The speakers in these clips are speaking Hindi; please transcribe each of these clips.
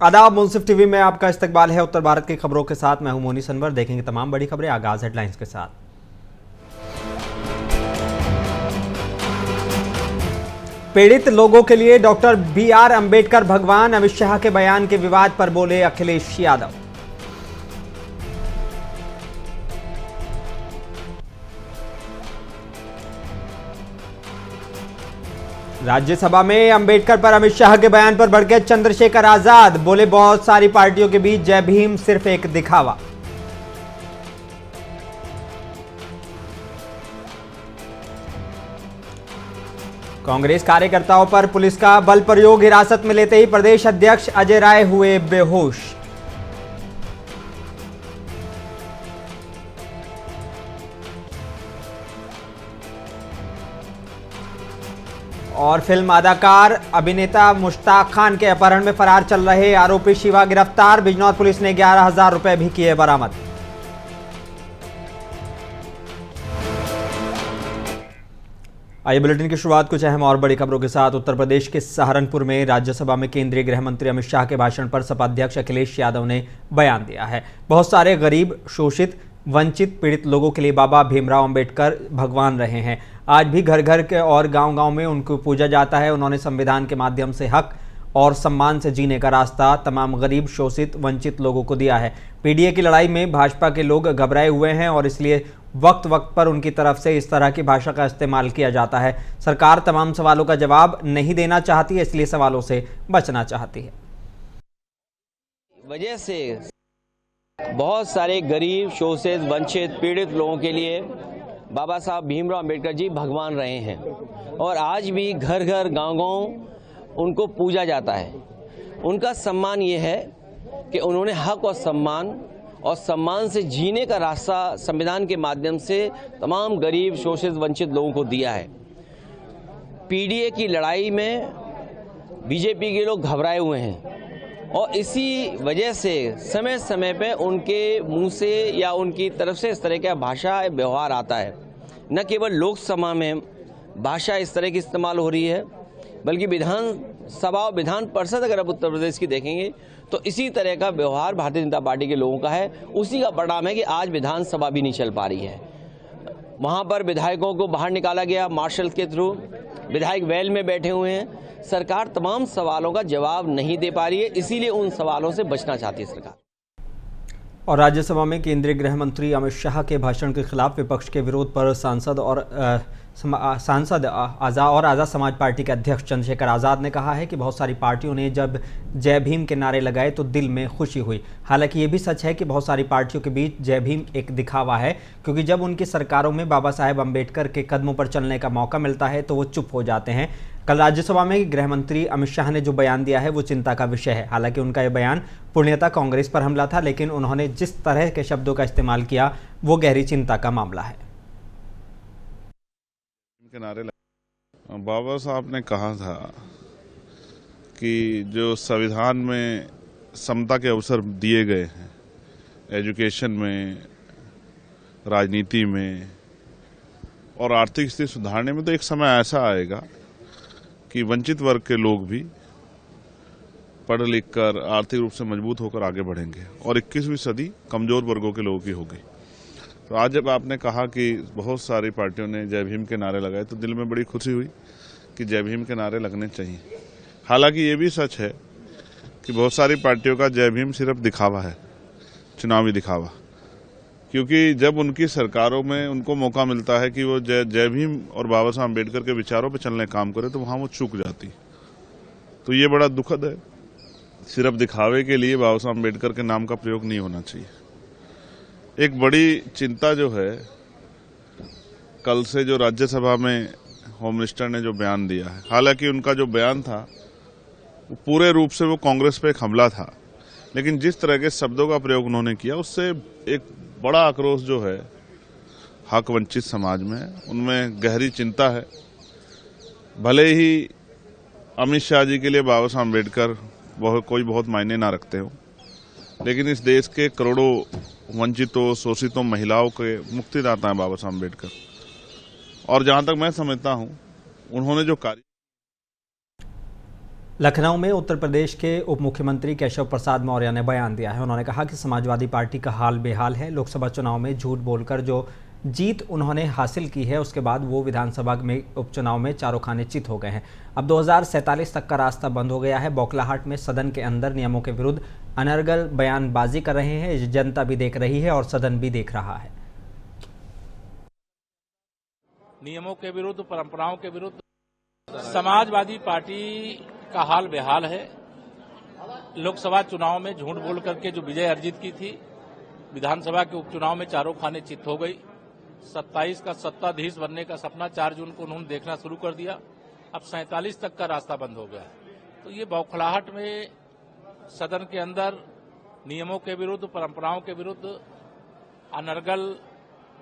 आदाब, मुंसिफ टीवी में आपका इस्तकबाल है। उत्तर भारत की खबरों के साथ मैं हूं मोनी सनवर। देखेंगे तमाम बड़ी खबरें। आगाज हेडलाइंस के साथ। पीड़ित लोगों के लिए डॉक्टर BR अंबेडकर भगवान। अमित शाह के बयान के विवाद पर बोले अखिलेश यादव। राज्यसभा में अंबेडकर पर अमित शाह के बयान पर भड़के चंद्रशेखर आजाद। बोले बहुत सारी पार्टियों के बीच जय भीम सिर्फ एक दिखावा। कांग्रेस कार्यकर्ताओं पर पुलिस का बल प्रयोग। हिरासत में लेते ही प्रदेश अध्यक्ष अजय राय हुए बेहोश। और फिल्म अदाकार अभिनेता मुश्ताक खान के अपहरण में फरार चल रहे आरोपी शिवा गिरफ्तार। बिजनौर पुलिस ने 11,000 रुपए भी किए बरामद। आइए बुलेटिन की शुरुआत कुछ अहम और बड़ी खबरों के साथ। उत्तर प्रदेश के सहारनपुर में राज्यसभा में केंद्रीय गृह मंत्री अमित शाह के भाषण पर सपा अध्यक्ष अखिलेश यादव ने बयान दिया है। बहुत सारे गरीब, शोषित, वंचित, पीड़ित लोगों के लिए बाबा भीमराव अंबेडकर भगवान रहे हैं। आज भी घर घर के और गांव-गांव में उनको पूजा जाता है। उन्होंने संविधान के माध्यम से हक और सम्मान से जीने का रास्ता तमाम गरीब, शोषित, वंचित लोगों को दिया है। पीडीए की लड़ाई में भाजपा के लोग घबराए हुए हैं और इसलिए वक्त वक्त पर उनकी तरफ से इस तरह की भाषा का इस्तेमाल किया जाता है। सरकार तमाम सवालों का जवाब नहीं देना चाहती है, इसलिए सवालों से बचना चाहती है। वजह से बहुत सारे गरीब, शोषित, वंचित, पीड़ित लोगों के लिए बाबा साहब भीमराव अंबेडकर जी भगवान रहे हैं और आज भी घर घर, गांव-गांव उनको पूजा जाता है। उनका सम्मान ये है कि उन्होंने हक और सम्मान से जीने का रास्ता संविधान के माध्यम से तमाम गरीब, शोषित, वंचित लोगों को दिया है। पीडीए की लड़ाई में बीजेपी के लोग घबराए हुए हैं और इसी वजह से समय समय पे उनके मुंह से या उनकी तरफ से इस तरह का भाषा व्यवहार आता है। न केवल लोकसभा में भाषा इस तरह की इस्तेमाल हो रही है, बल्कि विधानसभा और विधान परिषद अगर आप उत्तर प्रदेश की देखेंगे तो इसी तरह का व्यवहार भारतीय जनता पार्टी के लोगों का है। उसी का परिणाम है कि आज विधानसभा भी नहीं चल पा रही है। वहाँ पर विधायकों को बाहर निकाला गया मार्शल के थ्रू, विधायक वेल में बैठे हुए हैं। सरकार तमाम सवालों का जवाब नहीं दे पा रही है, इसीलिए उन सवालों से बचना चाहती है सरकार। और राज्यसभा में केंद्रीय गृह मंत्री अमित शाह के भाषण के खिलाफ विपक्ष के विरोध पर सांसद और आज़ाद समाज पार्टी के अध्यक्ष चंद्रशेखर आज़ाद ने कहा है कि बहुत सारी पार्टियों ने जब जय भीम के नारे लगाए तो दिल में खुशी हुई। हालांकि ये भी सच है कि बहुत सारी पार्टियों के बीच जय भीम एक दिखावा है, क्योंकि जब उनकी सरकारों में बाबा साहेब अम्बेडकर के कदमों पर चलने का मौका मिलता है तो वो चुप हो जाते हैं। कल राज्यसभा में गृह मंत्री अमित शाह ने जो बयान दिया है वो चिंता का विषय है। हालांकि उनका यह बयान पूर्णतः कांग्रेस पर हमला था, लेकिन उन्होंने जिस तरह के शब्दों का इस्तेमाल किया वो गहरी चिंता का मामला है। बाबा साहब ने कहा था कि जो संविधान में समता के अवसर दिए गए हैं, एजुकेशन में, राजनीति में और आर्थिक स्थिति सुधारने में, तो एक समय ऐसा आएगा कि वंचित वर्ग के लोग भी पढ़ लिख कर आर्थिक रूप से मजबूत होकर आगे बढ़ेंगे और 21वीं सदी कमजोर वर्गों के लोगों की होगी। तो आज जब आपने कहा कि बहुत सारी पार्टियों ने जय भीम के नारे लगाए तो दिल में बड़ी खुशी हुई कि जय भीम के नारे लगने चाहिए। हालांकि ये भी सच है कि बहुत सारी पार्टियों का जय भीम सिर्फ दिखावा है, चुनावी दिखावा, क्योंकि जब उनकी सरकारों में उनको मौका मिलता है कि वो जय भीम और बाबा साहब अम्बेडकर के विचारों पर चलने काम करे तो वहाँ वो चूक जाती। तो ये बड़ा दुखद है। सिर्फ दिखावे के लिए बाबा साहब अम्बेडकर के नाम का प्रयोग नहीं होना चाहिए। एक बड़ी चिंता जो है, कल से जो राज्यसभा में होम मिनिस्टर ने जो बयान दिया है, हालांकि उनका जो बयान था वो पूरे रूप से वो कांग्रेस पे एक हमला था, लेकिन जिस तरह के शब्दों का प्रयोग उन्होंने किया उससे एक बड़ा आक्रोश जो है हक वंचित समाज में, उनमें गहरी चिंता है। भले ही अमित शाह जी के लिए बाबा साहब अम्बेडकर कोई बहुत मायने ना रखते हो, लेकिन इस देश के करोड़ों वंचितों, शोषितों, महिलाओं के मुक्तिदाता हैं बाबा साहब अम्बेडकर। और जहां तक मैं समझता हूं, उन्होंने जो कार्य लखनऊ में उत्तर प्रदेश के उप मुख्यमंत्री केशव प्रसाद मौर्य ने बयान दिया है। उन्होंने कहा कि समाजवादी पार्टी का हाल बेहाल है। लोकसभा चुनाव में झूठ बोलकर जो जीत उन्होंने हासिल की है, उसके बाद वो विधानसभा में उपचुनाव में चारों खाने चित हो गए हैं। अब 2047 तक का रास्ता बंद हो गया है। बौखलाहट में सदन के अंदर नियमों के विरुद्ध अनर्गल बयानबाजी कर रहे हैं। जनता भी देख रही है और सदन भी देख रहा है। नियमों के विरुद्ध, परंपराओं के विरुद्ध समाजवादी पार्टी का हाल बेहाल है। लोकसभा चुनाव में झूठ बोल करके जो विजय अर्जित की थी, विधानसभा के उपचुनाव में चारों खाने चित हो गई। 27 का सत्ताधीश बनने का सपना 4 जून को उन्होंने देखना शुरू कर दिया। अब 47 तक का रास्ता बंद हो गया है। तो ये बौखलाहट में सदन के अंदर नियमों के विरुद्ध, परंपराओं के विरुद्ध अनर्गल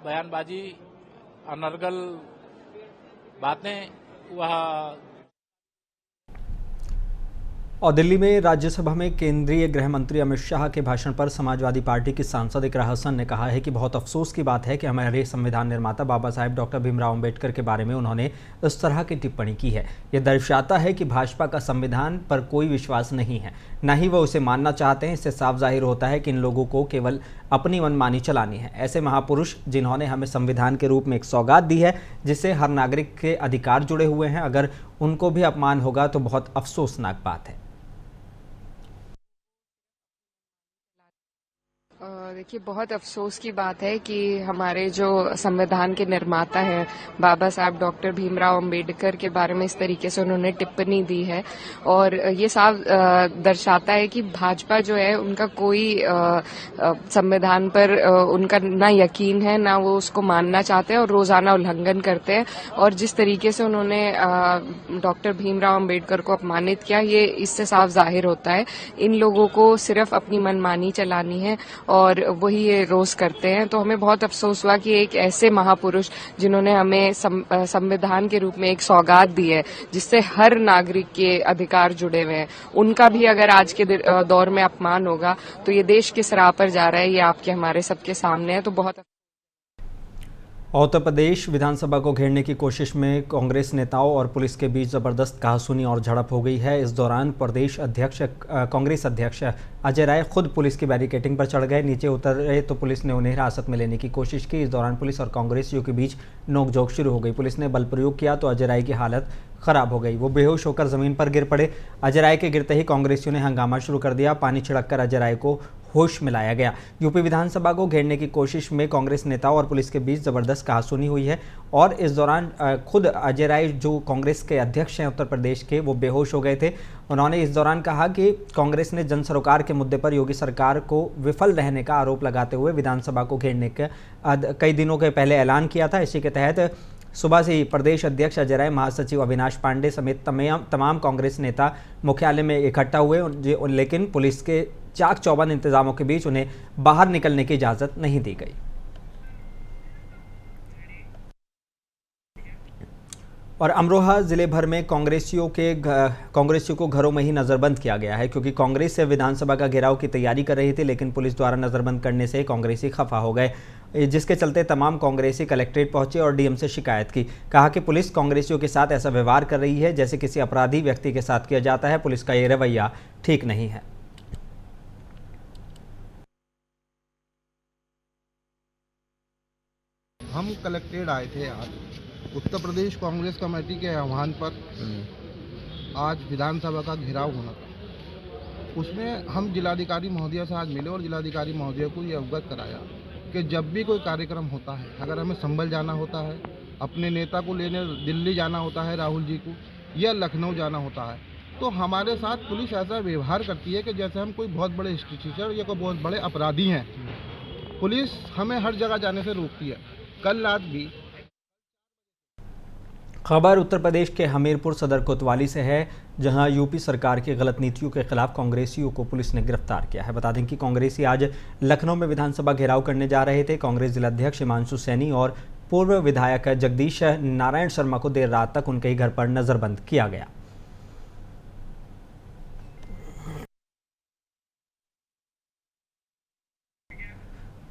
बयानबाजी, अनर्गल बातें, वह और दिल्ली में राज्यसभा में केंद्रीय गृह मंत्री अमित शाह के भाषण पर समाजवादी पार्टी की सांसद इकरा हसन ने कहा है कि बहुत अफसोस की बात है कि हमारे संविधान निर्माता बाबा साहेब डॉक्टर भीमराव अंबेडकर के बारे में उन्होंने इस तरह की टिप्पणी की है। यह दर्शाता है कि भाजपा का संविधान पर कोई विश्वास नहीं है, न ही वह उसे मानना चाहते हैं। इससे साफ जाहिर होता है कि इन लोगों को केवल अपनी मनमानी चलानी है। ऐसे महापुरुष जिन्होंने हमें संविधान के रूप में एक सौगात दी है जिससे हर नागरिक के अधिकार जुड़े हुए हैं, अगर उनको भी अपमान होगा तो बहुत अफसोसनाक बात है। देखिए, बहुत अफसोस की बात है कि हमारे जो संविधान के निर्माता हैं बाबा साहब डॉक्टर भीमराव अंबेडकर के बारे में इस तरीके से उन्होंने टिप्पणी दी है। और ये साफ दर्शाता है कि भाजपा जो है उनका कोई संविधान पर उनका ना यकीन है, ना वो उसको मानना चाहते हैं और रोजाना उल्लंघन करते हैं। और जिस तरीके से उन्होंने डॉक्टर भीमराव अंबेडकर को अपमानित किया, ये इससे साफ जाहिर होता है इन लोगों को सिर्फ अपनी मनमानी चलानी है और वही ये रोज करते हैं। तो हमें बहुत अफसोस हुआ कि एक ऐसे महापुरुष जिन्होंने हमें संविधान के रूप में एक सौगात दी है जिससे हर नागरिक के अधिकार जुड़े हुए हैं, उनका भी अगर आज के दौर में अपमान होगा तो ये देश किस राह पर जा रहा है, ये आपके हमारे सबके सामने है। तो बहुत उत्तर प्रदेश विधानसभा को घेरने की कोशिश में कांग्रेस नेताओं और पुलिस के बीच जबरदस्त कहासुनी और झड़प हो गई है। इस दौरान प्रदेश अध्यक्ष कांग्रेस अध्यक्ष अजय राय खुद पुलिस की बैरिकेडिंग पर चढ़ गए। नीचे उतरे तो पुलिस ने उन्हें हिरासत में लेने की कोशिश की। इस दौरान पुलिस और कांग्रेसियों के बीच नोकझोंक शुरू हो गई। पुलिस ने बल प्रयोग किया तो अजय राय की हालत खराब हो गई। वो बेहोश होकर जमीन पर गिर पड़े। अजय राय के गिरते ही कांग्रेसियों ने हंगामा शुरू कर दिया। पानी छिड़ककर अजय राय को होश में लाया गया। यूपी विधानसभा को घेरने की कोशिश में कांग्रेस नेताओं और पुलिस के बीच जबरदस्त कहासुनी हुई है और इस दौरान खुद अजय राय जो कांग्रेस के अध्यक्ष हैं उत्तर प्रदेश के, वो बेहोश हो गए थे। उन्होंने इस दौरान कहा कि कांग्रेस ने जन सरोकार के मुद्दे पर योगी सरकार को विफल रहने का आरोप लगाते हुए विधानसभा को घेरने का कई दिनों के पहले ऐलान किया था। इसी के तहत सुबह से ही प्रदेश अध्यक्ष अजय राय, महासचिव अविनाश पांडे समेत तमाम कांग्रेस नेता मुख्यालय में इकट्ठा हुए, लेकिन पुलिस के चाक चौबंद इंतजामों के बीच उन्हें बाहर निकलने की इजाजत नहीं दी गई। और अमरोहा जिले भर में कांग्रेसियों को घरों में ही नजरबंद किया गया है क्योंकि कांग्रेस से विधानसभा का घेराव की तैयारी कर रही थी, लेकिन पुलिस द्वारा नजरबंद करने से कांग्रेसी खफा हो गए, जिसके चलते तमाम कांग्रेसी कलेक्ट्रेट पहुंचे और डीएम से शिकायत की। कहा कि पुलिस कांग्रेसियों के साथ ऐसा व्यवहार कर रही है जैसे किसी अपराधी व्यक्ति के साथ किया जाता है। पुलिस का ये रवैया ठीक नहीं है। हम कलेक्ट्रेट आए थे आज उत्तर प्रदेश कांग्रेस कमेटी के आह्वान पर। आज विधानसभा का घेराव होना था, उसमें हम जिलाधिकारी महोदय से आज मिले और जिलाधिकारी महोदय को ये अवगत कराया कि जब भी कोई कार्यक्रम होता है, अगर हमें संभल जाना होता है, अपने नेता को लेने दिल्ली जाना होता है राहुल जी को, या लखनऊ जाना होता है, तो हमारे साथ पुलिस ऐसा व्यवहार करती है कि जैसे हम कोई बहुत बड़े स्ट्रीटर या कोई बहुत बड़े अपराधी हैं। पुलिस हमें हर जगह जाने से रोकती है। कल रात भी खबर उत्तर प्रदेश के हमीरपुर सदर कोतवाली से है, जहां यूपी सरकार की गलत नीतियों के खिलाफ कांग्रेसियों को पुलिस ने गिरफ्तार किया है। बता दें कि कांग्रेसी आज लखनऊ में विधानसभा घेराव करने जा रहे थे। कांग्रेस जिलाध्यक्ष हिमांशु सैनी और पूर्व विधायक जगदीश नारायण शर्मा को देर रात तक उनके ही घर पर नजरबंद किया गया।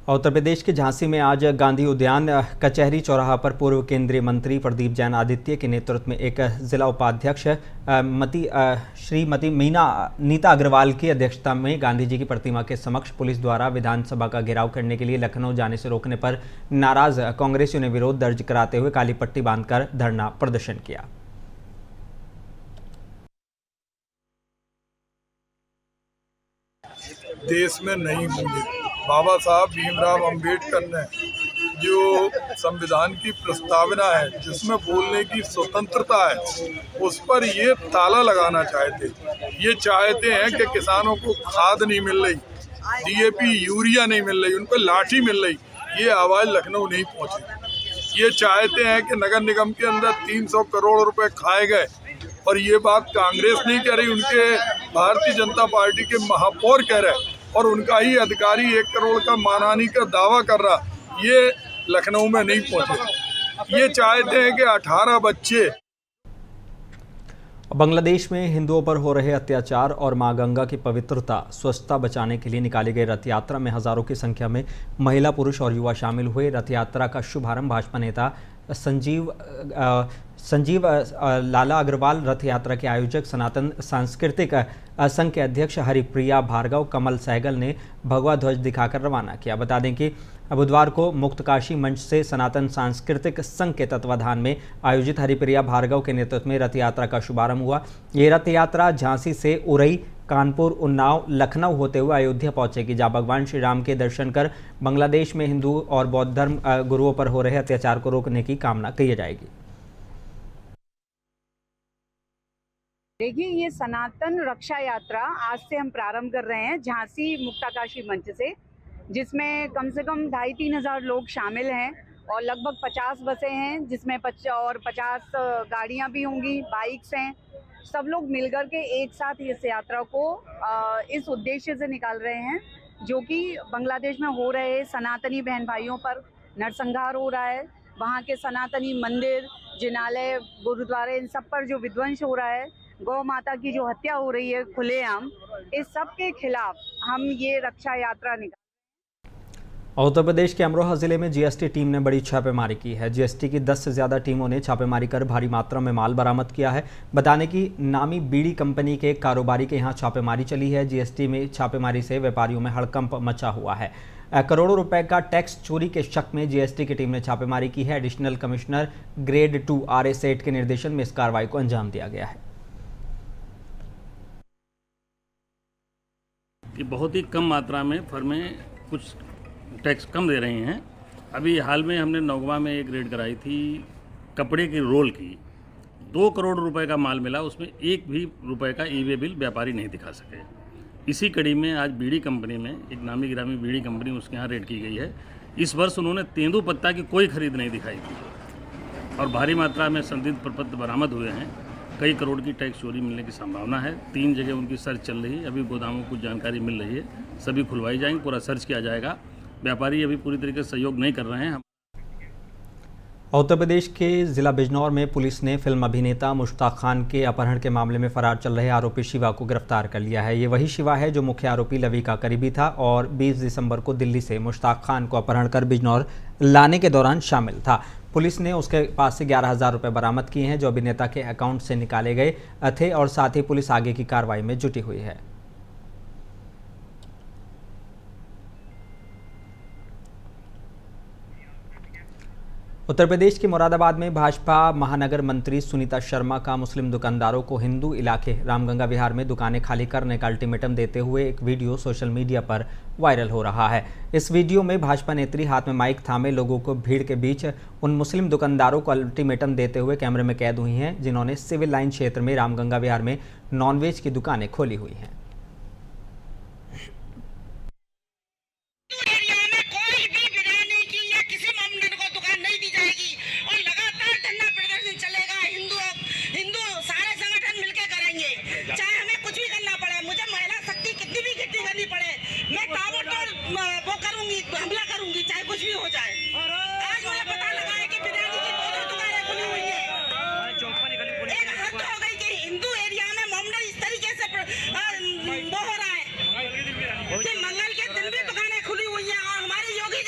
उत्तर प्रदेश के झांसी में आज गांधी उद्यान कचहरी चौराहा पर पूर्व केंद्रीय मंत्री प्रदीप जैन आदित्य के नेतृत्व में एक जिला उपाध्यक्ष श्रीमती नीता अग्रवाल की अध्यक्षता में गांधी जी की प्रतिमा के समक्ष पुलिस द्वारा विधानसभा का घेराव करने के लिए लखनऊ जाने से रोकने पर नाराज कांग्रेसियों ने विरोध दर्ज कराते हुए काली पट्टी बांधकर धरना प्रदर्शन किया। देश में नहीं होंगे। बाबा साहब भीमराव अंबेडकर ने जो संविधान की प्रस्तावना है जिसमें बोलने की स्वतंत्रता है उस पर ये ताला लगाना चाहते। ये चाहते हैं कि किसानों को खाद नहीं मिल रही, डीएपी यूरिया नहीं मिल रही, उनको लाठी मिल रही, ये आवाज़ लखनऊ नहीं पहुंची। ये चाहते हैं कि नगर निगम के अंदर 300 करोड़ रुपए खाए गए और ये बात कांग्रेस नहीं कह रही, उनके भारतीय जनता पार्टी के महापौर कह रहे और उनका ही अधिकारी 1 करोड़ का मानहानि का दावा कर रहा। ये लखनऊ में नहीं पहुंचे। ये चाहते हैं कि 18 बच्चे। बांग्लादेश में हिंदुओं पर हो रहे अत्याचार और मां गंगा की पवित्रता स्वच्छता बचाने के लिए निकाली गई रथ यात्रा में हजारों की संख्या में महिला, पुरुष और युवा शामिल हुए। रथ यात्रा का शुभारंभ भाजपा नेता संजीव लाला अग्रवाल, रथ यात्रा के आयोजक सनातन सांस्कृतिक संघ के अध्यक्ष हरिप्रिया भार्गव कमल सहगल ने भगवा ध्वज दिखाकर रवाना किया। बता दें कि बुधवार को मुक्तकाशी मंच से सनातन सांस्कृतिक संघ के तत्वाधान में आयोजित हरिप्रिया भार्गव के नेतृत्व में रथ यात्रा का शुभारंभ हुआ। ये रथ यात्रा झांसी से उरई, कानपुर, उन्नाव, लखनऊ होते हुए अयोध्या पहुंचेगी, जहां भगवान श्री राम के दर्शन कर बांग्लादेश में हिंदू और बौद्ध धर्म गुरुओं पर हो रहे अत्याचार को रोकने की कामना की जाएगी। देखिए, ये सनातन रक्षा यात्रा आज से हम प्रारंभ कर रहे हैं झांसी मुक्ताकाशी मंच से, जिसमें कम से कम 2,500-3 हज़ार लोग शामिल हैं और लगभग 50 बसें हैं, जिसमें 50 गाड़ियां भी होंगी, बाइक्स हैं। सब लोग मिलकर के एक साथ इस यात्रा को इस उद्देश्य से निकाल रहे हैं, जो कि बांग्लादेश में हो रहे सनातनी बहन भाइयों पर नरसंहार हो रहा है, वहाँ के सनातनी मंदिर, जिनालय, गुरुद्वारे, इन सब पर जो विध्वंस हो रहा है, गौ माता की जो हत्या हो रही है खुलेआम, इस सब के खिलाफ हम ये रक्षा यात्रा निकाल। उत्तर प्रदेश के अमरोहा जिले में जीएसटी टीम ने बड़ी छापेमारी की है। जीएसटी की 10 से ज़्यादा टीमों ने छापेमारी कर भारी मात्रा में माल बरामद किया है। बताने की नामी बीड़ी कंपनी के कारोबारी के यहाँ छापेमारी चली है। जीएसटी में छापेमारी से व्यापारियों में हड़कंप मचा हुआ है। करोड़ों रुपए का टैक्स चोरी के शक में जीएसटी की टीम ने छापेमारी की है। एडिशनल कमिश्नर ग्रेड 2 RA सेठ के निर्देशन में इस कार्रवाई को अंजाम दिया गया है। कि बहुत ही कम मात्रा में फर्में कुछ टैक्स कम दे रही हैं। अभी हाल में हमने नौगवा में एक रेड कराई थी कपड़े की रोल की, 2 करोड़ रुपए का माल मिला, उसमें 1 भी रुपए का ई-वे बिल व्यापारी नहीं दिखा सके। इसी कड़ी में आज बीड़ी कंपनी में, एक नामी गिरामी बीड़ी कंपनी, उसके यहाँ रेड की गई है। इस वर्ष उन्होंने तेंदुपत्ता की कोई खरीद नहीं दिखाई थी और भारी मात्रा में संदिग्ध प्रपत्र बरामद हुए हैं। कई करोड़ की टैक्स चोरी मिलने की संभावना है। 3 जगह उनकी सर्च चल रही है। अभी गोदामों को जानकारी मिल रही है, सभी खुलवाई जाएंगी, पूरा सर्च किया जाएगा। व्यापारी अभी पूरी तरीके से सहयोग नहीं कर रहे हैं। उत्तर प्रदेश के जिला बिजनौर में पुलिस ने फिल्म अभिनेता मुश्ताक खान के अपहरण के मामले में फरार चल रहे आरोपी शिवा को गिरफ्तार कर लिया है। ये वही शिवा है जो मुख्य आरोपी लवी का करीबी था और 20 दिसंबर को दिल्ली से मुश्ताक खान को अपहरण कर बिजनौर लाने के दौरान शामिल था। पुलिस ने उसके पास से 11,000 रुपये बरामद किए हैं, जो अभिनेता के अकाउंट से निकाले गए थे और साथ ही पुलिस आगे की कार्रवाई में जुटी हुई है। उत्तर प्रदेश के मुरादाबाद में भाजपा महानगर मंत्री सुनीता शर्मा का मुस्लिम दुकानदारों को हिंदू इलाके रामगंगा विहार में दुकानें खाली करने का अल्टीमेटम देते हुए एक वीडियो सोशल मीडिया पर वायरल हो रहा है। इस वीडियो में भाजपा नेत्री हाथ में माइक थामे लोगों को भीड़ के बीच उन मुस्लिम दुकानदारों को अल्टीमेटम देते हुए कैमरे में कैद हुई हैं, जिन्होंने सिविल लाइन क्षेत्र में रामगंगा विहार में नॉनवेज की दुकानें खोली हुई हैं। मंगल के दिन भी दुकानें खुली हुई हैं और हमारे योगी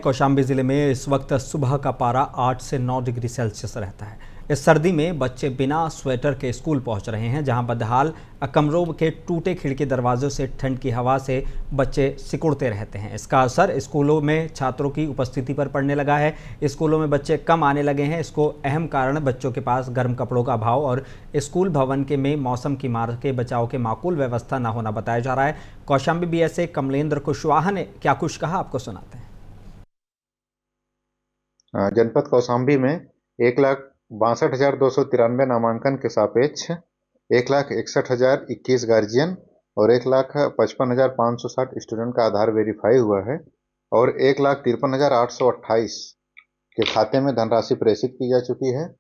कौशाम्बी जिले में इस वक्त सुबह का पारा 8 से 9 डिग्री सेल्सियस रहता है। इस सर्दी में बच्चे बिना स्वेटर के स्कूल पहुंच रहे हैं, जहां बदहाल कमरों के टूटे खिड़की दरवाजों से ठंड की हवा से बच्चे सिकुड़ते रहते हैं। इसका असर स्कूलों में छात्रों की उपस्थिति पर पड़ने लगा है। स्कूलों में बच्चे कम आने लगे हैं। इसको अहम कारण बच्चों के पास गर्म कपड़ों का अभाव और स्कूल भवन के में मौसम की मार के बचाव के माकूल व्यवस्था न होना बताया जा रहा है। कौशाम्बी बीएसए कमलेंद्र कुशवाहा ने क्या कुछ कहा, आपको सुनाते हैं। जनपद कौशाम्बी में 1,62,293 नामांकन के सापेक्ष 1,61,021 गार्जियन और 1,55,560 स्टूडेंट का आधार वेरीफाई हुआ है और 1,53,828 के खाते में धनराशि प्रेषित की जा चुकी है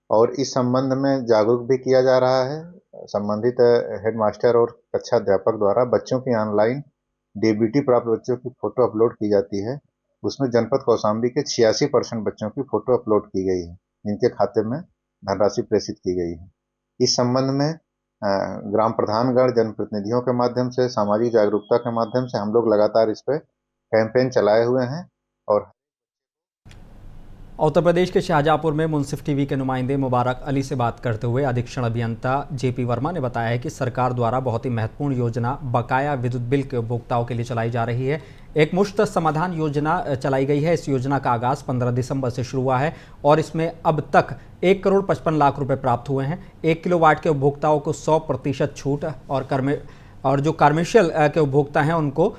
और इस संबंध में जागरूक भी किया जा रहा है। संबंधित हेडमास्टर और कक्षा अध्यापक द्वारा बच्चों की ऑनलाइन डीबीटी प्राप्त बच्चों की फोटो अपलोड की जाती है। उसमें जनपद कौशाम्बी के 86% बच्चों की फोटो अपलोड की गई है, जिनके खाते में धनराशि प्रेषित की गई है। इस संबंध में ग्राम प्रधानगण, जनप्रतिनिधियों के माध्यम से, सामाजिक जागरूकता के माध्यम से हम लोग लगातार इस पे कैंपेन चलाए हुए हैं। और उत्तर प्रदेश के शाहजहाँपुर में मुंसिफ टीवी के नुमाइंदे मुबारक अली से बात करते हुए अधीक्षण अभियंता जेपी वर्मा ने बताया है कि सरकार द्वारा बहुत ही महत्वपूर्ण योजना बकाया विद्युत बिल के उपभोक्ताओं के लिए चलाई जा रही है। एक मुश्त समाधान योजना चलाई गई है। इस योजना का आगाज 15 दिसंबर से शुरू हुआ है और इसमें अब तक 1,55,00,000 रुपए प्राप्त हुए हैं। 1 किलोवाट के उपभोक्ताओं को 100% छूट और जो कमर्शियल के उपभोक्ता हैं उनको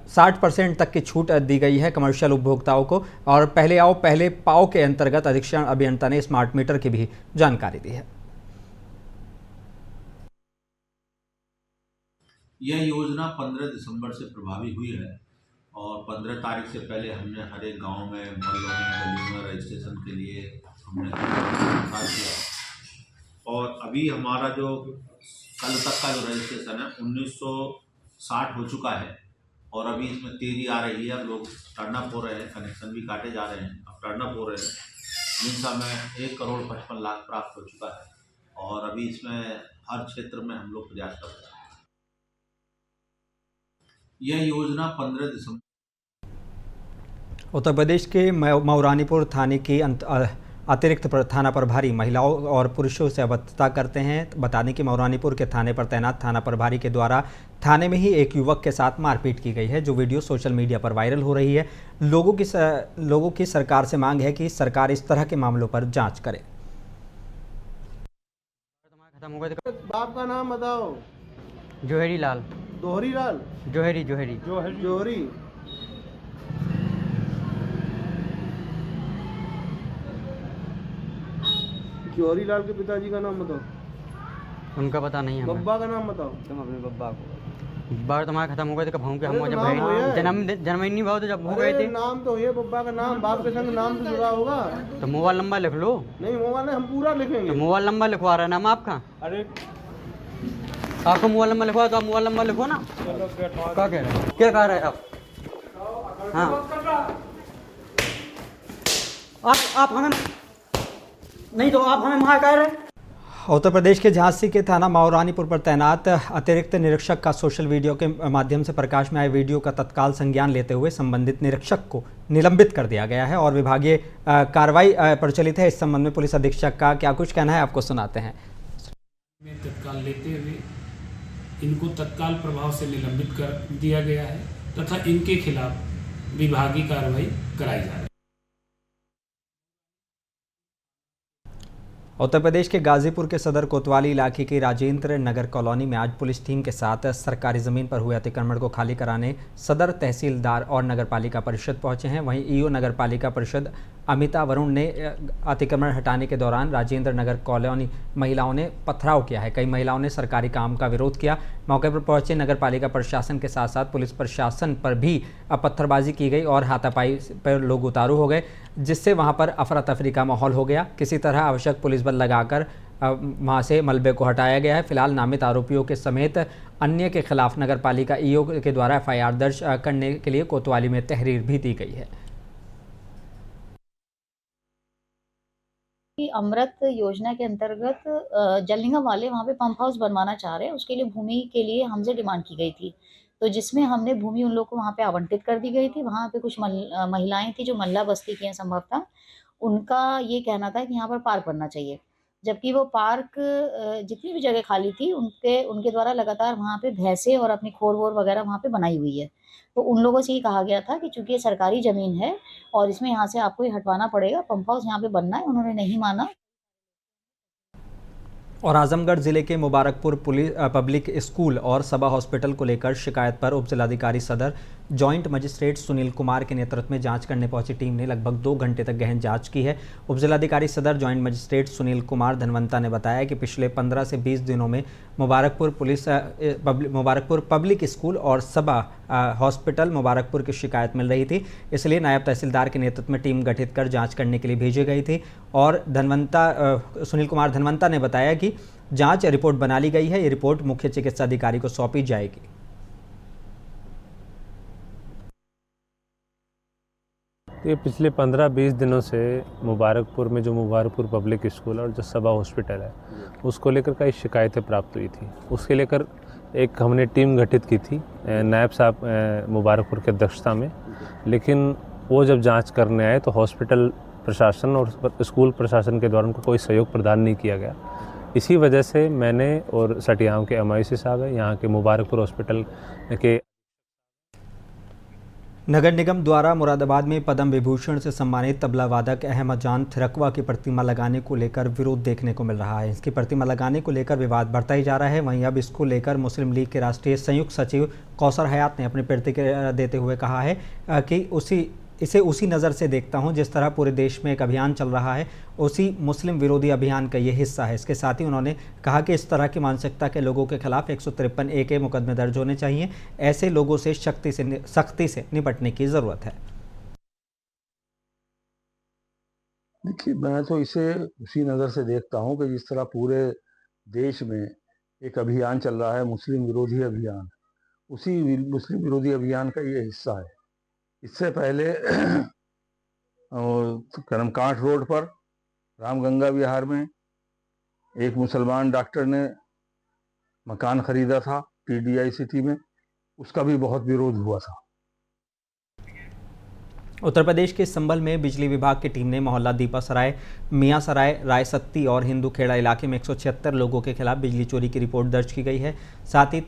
60% तक की छूट दी गई है कमर्शियल उपभोक्ताओं को। और पहले आओ पहले पाओ के अंतर्गत अधीक्षण अभियंता ने स्मार्ट मीटर की भी जानकारी दी है। यह योजना 15 दिसंबर से प्रभावी हुई है और 15 तारीख से पहले हमने हर एक गाँव में, मोहल्लों में, गलियों में रजिस्ट्रेशन के लिए हमने किया और अभी हमारा जो कल तक का जो रजिस्ट्रेशन है 1960 हो चुका है और अभी इसमें तेजी आ रही है। अब लोग टर्नअप हो रहे हैं, कनेक्शन भी काटे जा रहे हैं, अब टर्नअप हो रहे हैं। इन समय 1,55,00,000 प्राप्त हो चुका है और अभी इसमें हर क्षेत्र में हम लोग प्रयास कर रहे हैं। यह योजना 15 दिसंबर। उत्तर प्रदेश के मऊरानीपुर थाने की अतिरिक्त थाना प्रभारी महिलाओं और पुरुषों से अवगतता करते हैं। बता दें कि मऊरानीपुर के थाने पर तैनात थाना प्रभारी के द्वारा थाने में ही एक युवक के साथ मारपीट की गई है, जो वीडियो सोशल मीडिया पर वायरल हो रही है। लोगों की सरकार से मांग है कि सरकार इस तरह के मामलों पर जांच करे। बाप का नाम बताओ। जोहरी लाल। दोहरी लाल। जोहरी। जोहरी। जोहरी लाल के पिताजी का नाम बताओ। उनका पता नहीं है। बब्बा का नाम बताओ। तुम अपने बब्बा को बार तुम्हारा खत्म हो गया तो कब होंगे हम जब जन्मदिन भाव तो जब हो गए थे। नाम तो ये बब्बा का नाम, बाप के संग नाम तो जुड़ा होगा। तो मोबाइल नंबर लिख लो। नहीं मोबाइल हम पूरा लिखेंगे। तो मोबाइल नंबर लिखवा रहा है नाम आपका। अरे आपको मोबाइल नंबर लिखवा तो आप मोबाइल नंबर लिखो ना। क्या कह रहे हैं, क्या कह रहे हैं आप? हाँ आप हमें नहीं तो आप हमें वहाँ कह रहे हैं। उत्तर प्रदेश के झांसी के थाना मऊरानीपुर पर तैनात अतिरिक्त निरीक्षक का सोशल वीडियो के माध्यम से प्रकाश में आए वीडियो का तत्काल संज्ञान लेते हुए संबंधित निरीक्षक को निलंबित कर दिया गया है और विभागीय कार्रवाई प्रचलित है। इस संबंध में पुलिस अधीक्षक का क्या कुछ कहना है, आपको सुनाते हैं। तत्काल लेते हुए इनको तत्काल प्रभाव से निलंबित कर दिया गया है तथा इनके खिलाफ विभागीय कार्रवाई कराई जा रही है। उत्तर प्रदेश के गाजीपुर के सदर कोतवाली इलाके की राजेंद्र नगर कॉलोनी में आज पुलिस टीम के साथ सरकारी ज़मीन पर हुए अतिक्रमण को खाली कराने सदर तहसीलदार और नगरपालिका परिषद पहुंचे हैं। वहीं ईओ नगरपालिका परिषद अमिता वरुण ने अतिक्रमण हटाने के दौरान राजेंद्र नगर कॉलोनी महिलाओं ने पथराव किया है। कई महिलाओं ने सरकारी काम का विरोध किया। मौके पर पहुंचे नगरपालिका प्रशासन के साथ साथ पुलिस प्रशासन पर भी पत्थरबाजी की गई और हाथापाई पर लोग उतारू हो गए, जिससे वहां पर अफरा तफरी का माहौल हो गया। किसी तरह आवश्यक पुलिस बल लगाकर वहां से मलबे को हटाया गया है। फिलहाल नामित आरोपियों के समेत अन्य के खिलाफ नगरपालिका ईओ के द्वारा एफआईआर दर्ज करने के लिए कोतवाली में तहरीर भी दी गई है। अमृत योजना के अंतर्गत जलनिगम वाले वहाँ पे पंप हाउस बनवाना चाह रहे हैं। उसके लिए भूमि के लिए हमसे डिमांड की गई थी। तो जिसमें हमने भूमि उन लोगों को वहाँ पे आवंटित कर दी गई थी। वहाँ पे कुछ महिलाएं थी जो मल्ला बस्ती की हैं संभवतः, उनका ये कहना था कि यहाँ पर पार्क बनना चाहिए, जबकि वो पार्क जितनी भी जगह खाली थी उनके द्वारा लगातार वहाँ पे भैंसे और अपनी खोर-वोर वगैरह वहाँ पे बनाई हुई है। तो उन लोगों से ये कहा गया था कि चूँकि ये सरकारी ज़मीन है और इसमें यहाँ से आपको ये हटवाना पड़ेगा, पंप हाउस यहाँ पे बनना है, उन्होंने नहीं माना। और आजमगढ़ जिले के मुबारकपुर पब्लिक स्कूल और सभा हॉस्पिटल को लेकर शिकायत पर उपजिलाधिकारी सदर जॉइंट मजिस्ट्रेट सुनील कुमार के नेतृत्व में जांच करने पहुंची टीम ने लगभग 2 घंटे तक गहन जांच की है। उपजिलाधिकारी सदर जॉइंट मजिस्ट्रेट सुनील कुमार धनवंता ने बताया कि पिछले 15 से 20 दिनों में मुबारकपुर पब्लिक स्कूल और सभा हॉस्पिटल मुबारकपुर की शिकायत मिल रही थी, इसलिए नायब तहसीलदार के नेतृत्व में टीम गठित कर जाँच करने के लिए भेजी गई थी। और सुनील कुमार धनवंता ने बताया कि जाँच रिपोर्ट बना ली गई है, ये रिपोर्ट मुख्य चिकित्सा अधिकारी को सौंपी जाएगी। ये पिछले 15-20 दिनों से मुबारकपुर में जो मुबारकपुर पब्लिक स्कूल और जो सभा हॉस्पिटल है उसको लेकर कई शिकायतें प्राप्त हुई थी। उसके लेकर एक हमने टीम गठित की थी नायब साहब मुबारकपुर की अध्यक्षता में, लेकिन वो जब जांच करने आए तो हॉस्पिटल प्रशासन और स्कूल प्रशासन के द्वारा उनको कोई सहयोग प्रदान नहीं किया गया। इसी वजह से मैंने और सटियाम के MIC साहब हैं, यहाँ के मुबारकपुर हॉस्पिटल के नगर निगम द्वारा मुरादाबाद में पद्म विभूषण से सम्मानित तबला वादक अहमद जान थिरकवा की प्रतिमा लगाने को लेकर विरोध देखने को मिल रहा है। इसकी प्रतिमा लगाने को लेकर विवाद बढ़ता ही जा रहा है। वहीं अब इसको लेकर मुस्लिम लीग के राष्ट्रीय संयुक्त सचिव कौसर हयात ने अपनी प्रतिक्रिया देते हुए कहा है कि इसे उसी नज़र से देखता हूं जिस तरह पूरे देश में एक अभियान चल रहा है, उसी मुस्लिम विरोधी अभियान का ये हिस्सा है। इसके साथ ही उन्होंने कहा कि इस तरह की मानसिकता के लोगों के खिलाफ 153 A के मुकदमे दर्ज होने चाहिए। ऐसे लोगों से सख्ती से निपटने की ज़रूरत है। देखिए, मैं तो इसे उसी नज़र से देखता हूं कि जिस तरह पूरे देश में एक अभियान चल रहा है, मुस्लिम विरोधी अभियान, उसी मुस्लिम विरोधी अभियान का ये हिस्सा है। इससे पहले करमकांठ रोड पर रामगंगा विहार में एक मुसलमान डॉक्टर ने मकान खरीदा था TDI सिटी में, उसका भी बहुत विरोध हुआ था। उत्तर प्रदेश के संभल में बिजली विभाग की टीम ने मोहल्ला दीपासराय, मियां सराय, रायसत्ती और हिंदू खेड़ा इलाके में 176 लोगों के खिलाफ बिजली चोरी की रिपोर्ट दर्ज की गई है। साथ ही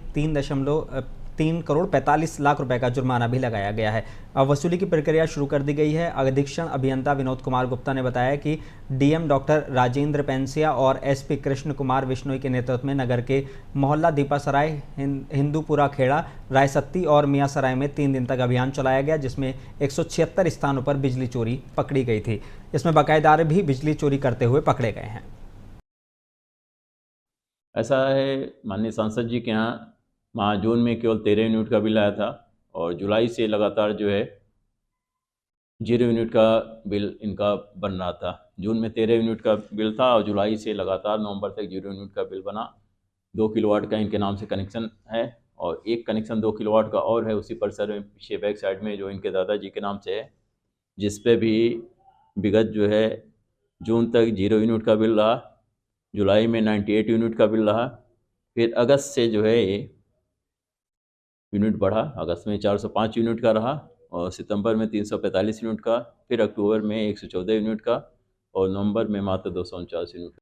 3 करोड़ 45 लाख रुपए का जुर्माना भी लगाया गया है। अब वसूली की प्रक्रिया शुरू कर दी गई है। अधीक्षण अभियंता विनोद कुमार गुप्ता ने बताया कि DM डॉक्टर राजेंद्र पेंसिया और SP कृष्ण कुमार विश्नोई के नेतृत्व में नगर के मोहल्ला दीपासराय, हिंदूपुरा खेड़ा, रायसत्ती और मियां सराय में 3 दिन तक अभियान चलाया गया, जिसमें 176 स्थानों पर बिजली चोरी पकड़ी गई थी। इसमें बकायेदार भी बिजली चोरी करते हुए पकड़े गए हैं। ऐसा है, माननीय सांसद जी के यहाँ जून में केवल 13 यूनिट का बिल आया था और जुलाई से लगातार जो है 0 यूनिट का बिल इनका बन रहा था। जून में 13 यूनिट का बिल था और जुलाई से लगातार नवंबर तक 0 यूनिट का बिल बना। 2 किलोवाट का इनके नाम से कनेक्शन है और एक कनेक्शन 2 किलोवाट का और है उसी परिसर में पीछे बैक साइड में जो इनके दादाजी के नाम से है, जिस पे भी विगत जो है जून तक 0 यूनिट का बिल रहा, जुलाई में 98 यूनिट का बिल रहा, फिर अगस्त से जो है ये यूनिट बढ़ा। अगस्त में 405 यूनिट का रहा और सितंबर में 345 यूनिट का, फिर अक्टूबर में 114 यूनिट का और नवंबर में मात्र 249 यूनिट।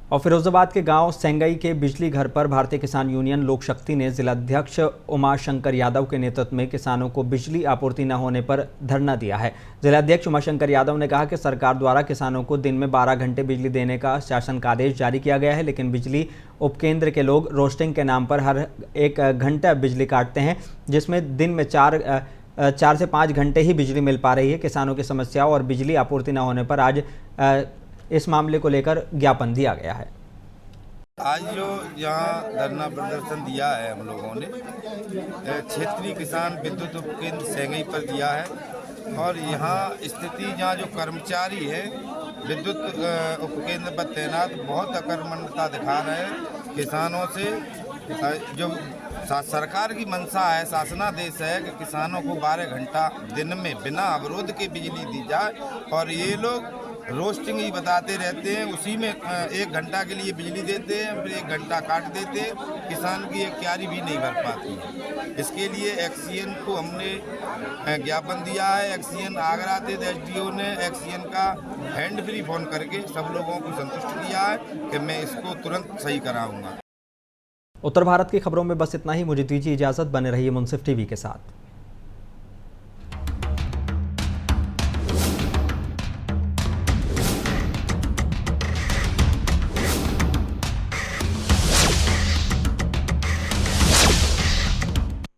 और फिरोजाबाद के गांव सेंगई के बिजली घर पर भारतीय किसान यूनियन लोक शक्ति ने जिलाध्यक्ष उमाशंकर यादव के नेतृत्व में किसानों को बिजली आपूर्ति न होने पर धरना दिया है। जिलाध्यक्ष उमाशंकर यादव ने कहा कि सरकार द्वारा किसानों को दिन में 12 घंटे बिजली देने का शासन का आदेश जारी किया गया है, लेकिन बिजली उपकेंद्र के लोग रोस्टिंग के नाम पर हर 1 घंटा बिजली काटते हैं, जिसमें दिन में 4 से 5 घंटे ही बिजली मिल पा रही है। किसानों की समस्याओं और बिजली आपूर्ति न होने पर आज इस मामले को लेकर ज्ञापन दिया गया है। आज जो यहाँ धरना प्रदर्शन दिया है हम लोगों ने क्षेत्रीय किसान विद्युत उपकेंद्र सेंगई पर दिया है और यहाँ स्थिति जहाँ जो कर्मचारी है विद्युत उपकेंद्र पर तैनात बहुत अकर्मण्यता दिखा रहे हैं किसानों से। जो सरकार की मंशा है, शासनादेश है कि किसानों को 12 घंटा दिन में बिना अवरोध के बिजली दी जाए और ये लोग रोस्टिंग ही बताते रहते हैं, उसी में 1 घंटा के लिए बिजली देते हैं, फिर 1 घंटा काट देते हैं, किसान की एक क्यारी भी नहीं भर पाती है। इसके लिए एक्सीएन को हमने ज्ञापन दिया है। एक्सीएन आगरा थे, एसडीओ ने एक्सीएन का हैंड फ्री फोन करके सब लोगों को संतुष्ट किया है कि मैं इसको तुरंत सही कराऊंगा। उत्तर भारत की खबरों में बस इतना ही। मुझे दीजिए इजाजत। बने रहिए मुंसिफ टीवी के साथ।